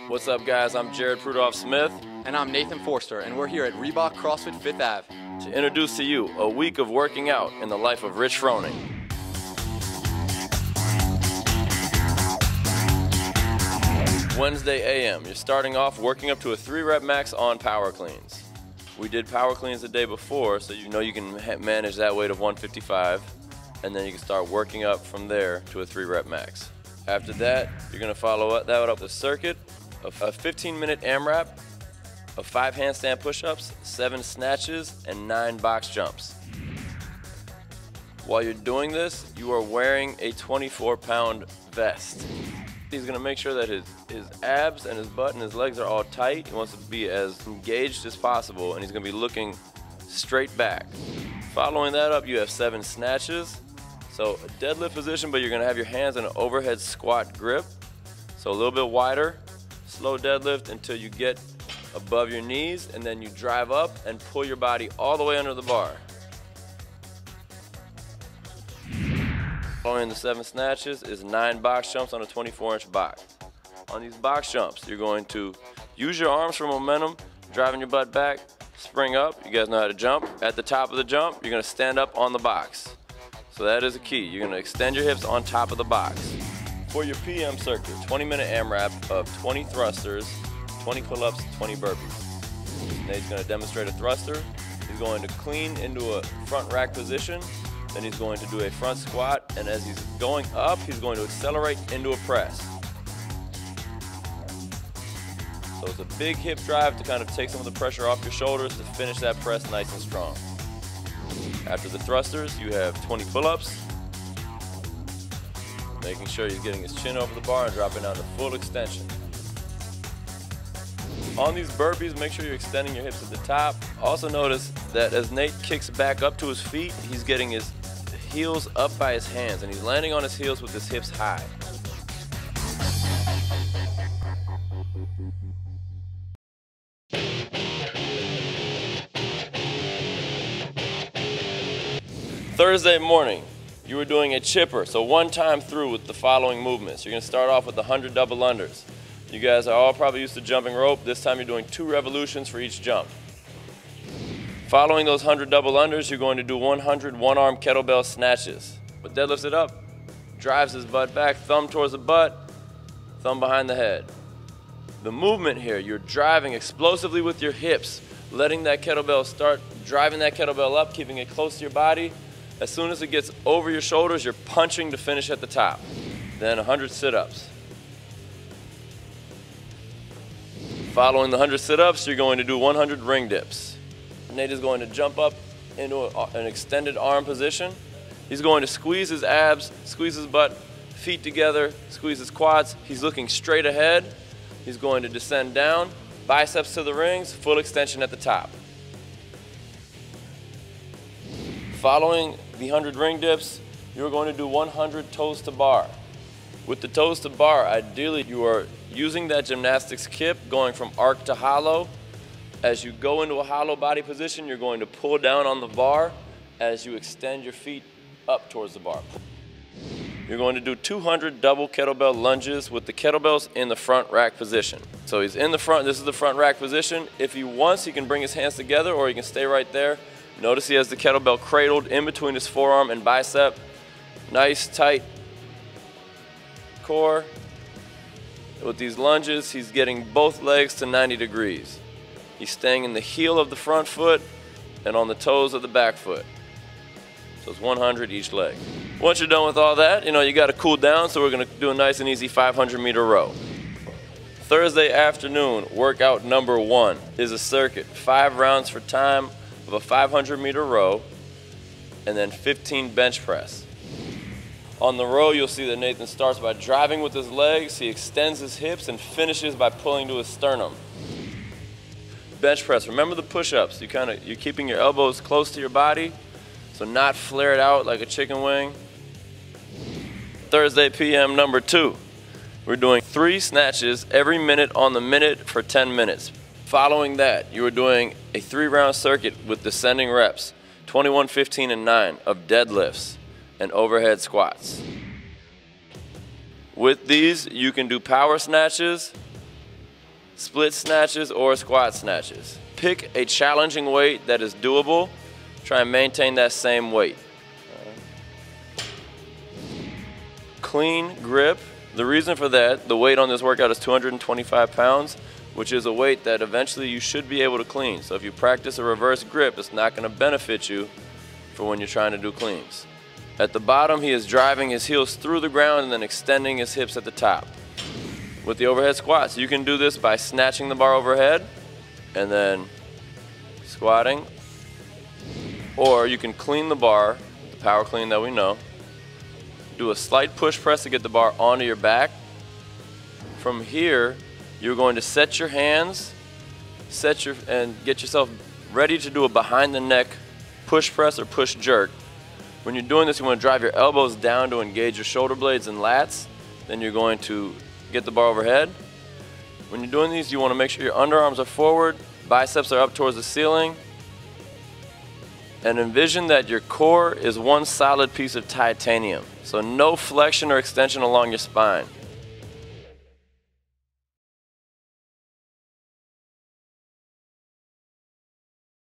What's up, guys? I'm Jared Prudhoff-Smith. And I'm Nathan Forster, and we're here at Reebok CrossFit 5th Ave to introduce to you a week of working out in the life of Rich Froning. Wednesday a.m. You're starting off working up to a 3-rep max on power cleans. We did power cleans the day before, so you know you can manage that weight of 155, and then you can start working up from there to a 3-rep max. After that, you're going to follow that up with a circuit of a 15-minute AMRAP, of 5 handstand push-ups, 7 snatches, and 9 box jumps. While you're doing this, you are wearing a 24-pound vest. He's going to make sure that his abs and his butt and his legs are all tight. He wants to be as engaged as possible, and he's going to be looking straight back. Following that up, you have 7 snatches. So a deadlift position, but you're going to have your hands in an overhead squat grip. So a little bit wider, slow deadlift until you get above your knees, and then you drive up and pull your body all the way under the bar. Following the 7 snatches is 9 box jumps on a 24-inch box. On these box jumps, you're going to use your arms for momentum, driving your butt back, spring up. You guys know how to jump. At the top of the jump, you're going to stand up on the box. So that is a key. You're going to extend your hips on top of the box. For your PM circuit, 20-minute AMRAP of 20 thrusters, 20 pull-ups, 20 burpees. Nate's going to demonstrate a thruster. He's going to clean into a front rack position. Then he's going to do a front squat, and as he's going up, he's going to accelerate into a press. So it's a big hip drive to kind of take some of the pressure off your shoulders to finish that press nice and strong. After the thrusters, you have 20 pull-ups, making sure he's getting his chin over the bar and dropping down to full extension. On these burpees, make sure you're extending your hips at the top. Also notice that as Nate kicks back up to his feet, he's getting his heels up by his hands, and he's landing on his heels with his hips high. Thursday morning, you were doing a chipper, so one time through with the following movements. You're going to start off with the 100 double unders. You guys are all probably used to jumping rope. This time you're doing 2 revolutions for each jump. Following those 100 double unders, you're going to do 100 one-arm kettlebell snatches. But deadlifts it up, drives his butt back, thumb towards the butt, thumb behind the head. The movement here, you're driving explosively with your hips, letting that kettlebell start, driving that kettlebell up, keeping it close to your body. As soon as it gets over your shoulders, you're punching to finish at the top. Then 100 sit-ups. Following the 100 sit-ups, you're going to do 100 ring dips. Nate is going to jump up into an extended arm position. He's going to squeeze his abs, squeeze his butt, feet together, squeeze his quads. He's looking straight ahead. He's going to descend down, biceps to the rings, full extension at the top. Following the 100 ring dips, you're going to do 100 toes to bar. With the toes to bar, ideally you are using that gymnastics kip, going from arc to hollow. As you go into a hollow body position, you're going to pull down on the bar as you extend your feet up towards the bar. You're going to do 200 double kettlebell lunges with the kettlebells in the front rack position. So he's in the front, this is the front rack position. If he wants, he can bring his hands together or he can stay right there. Notice he has the kettlebell cradled in between his forearm and bicep. Nice, tight core. With these lunges, he's getting both legs to 90 degrees. He's staying in the heel of the front foot and on the toes of the back foot. So it's 100 each leg. Once you're done with all that, you got to cool down, so we're going to do a nice and easy 500-meter row. Thursday afternoon, workout number 1 is a circuit. 5 rounds for time of a 500-meter row and then 15 bench press. On the row, you'll see that Nathan starts by driving with his legs. He extends his hips and finishes by pulling to his sternum. Bench press, remember the push-ups. You're keeping your elbows close to your body, so not flared out like a chicken wing. Thursday PM number 2. We're doing 3 snatches every minute on the minute for 10 minutes. Following that, you are doing a 3-round circuit with descending reps, 21, 15, and 9 of deadlifts and overhead squats. With these, you can do power snatches, split snatches, or squat snatches. Pick a challenging weight that is doable. Try and maintain that same weight. Clean grip. The reason for that, the weight on this workout is 225 pounds, which is a weight that eventually you should be able to clean. So if you practice a reverse grip, it's not going to benefit you for when you're trying to do cleans. At the bottom, he is driving his heels through the ground and then extending his hips at the top. With the overhead squats, you can do this by snatching the bar overhead and then squatting. Or you can clean the bar, the power clean that we know. Do a slight push press to get the bar onto your back. From here, you're going to set your hands, and get yourself ready to do a behind the neck push press or push jerk. When you're doing this, you want to drive your elbows down to engage your shoulder blades and lats. Then you're going to get the bar overhead. When you're doing these, you want to make sure your underarms are forward, biceps are up towards the ceiling, and envision that your core is one solid piece of titanium. So no flexion or extension along your spine.